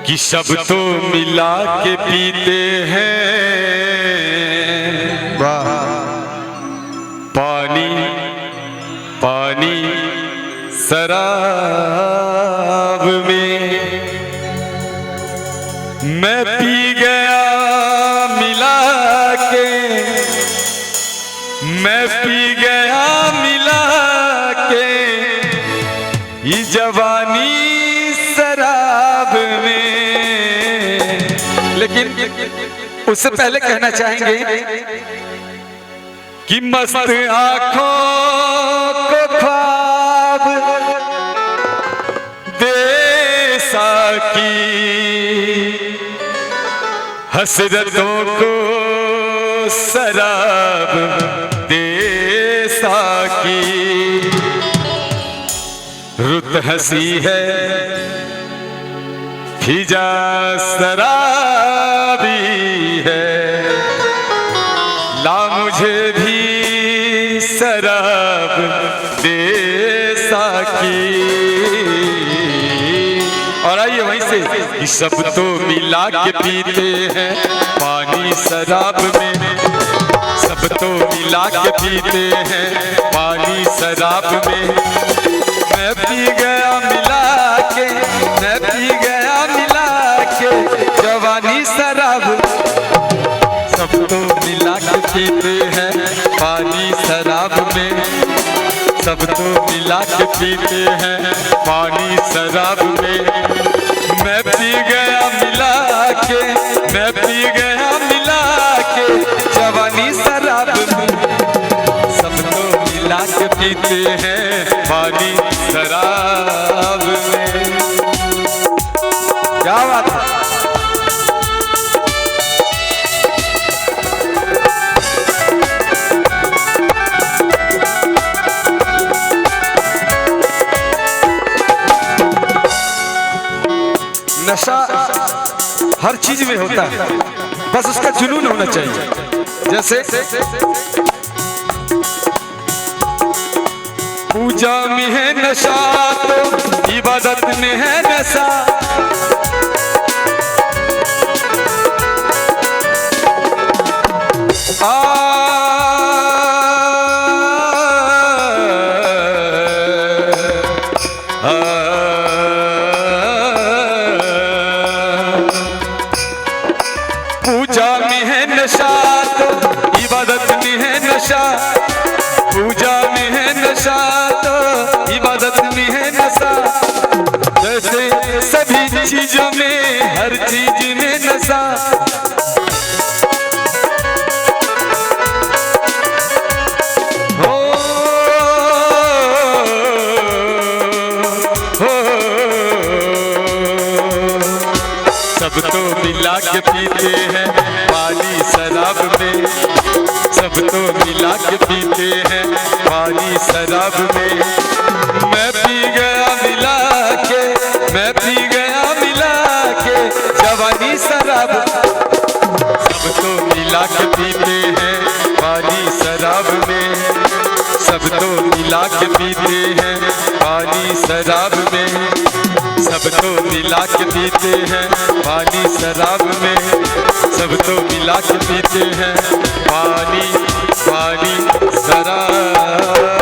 कि सब तो मिला के पीते हैं पानी पानी शराब में। मैं पी गया मिला के, मैं पी गया मिला के ये जवानी शराब में। लेकिन उससे पहले कहना चाहेंगे कि मस्त आंखों को ख्वाब दे साकी, हसरतों को शराब दे साकी। रुत हंसी है फिजा शराबी है, ला मुझे भी शराब दे साकी। और आइए वहीं से कि सब तो मिला के पीते हैं पानी शराब में, सब तो मिला के पीते हैं पानी शराब में। मैं पी गया मिला के, मैं पी गया मिला के जवानी शराब। सब तो मिला के पीते हैं पानी शराब में, सब तो मिला के पीते हैं पानी शराब में। मैं पी गया मिला के, मैं पी गया मिला के जवानी शराब में। सब तो मिला के पीते हैं पानी शराब में। क्या बात है। नशा हर चीज में होता है, बस उसका जुनून होना चाहिए। जैसे पूजा में है नशा तो इबादत में है नशा। पूजा में है नशा तो इबादत में है नशा, पूजा में है नशा तो इबादत में है नशा। जैसे सभी चीजों में हर चीज में नशा। हो सब तो मिला के पीते हैं पानी शराब में, सब तो मिला के पीते हैं पानी शराब में। मैं पी गया मिला के, मैं पी गया मिला के जवानी शराब। सब तो मिला के पीते हैं पानी शराब में, सब तो मिला के पीते हैं पानी शराब में। सब तो मिला के पीते हैं पानी शराब में, सब तो मिला के पीते हैं पानी पानी शराब।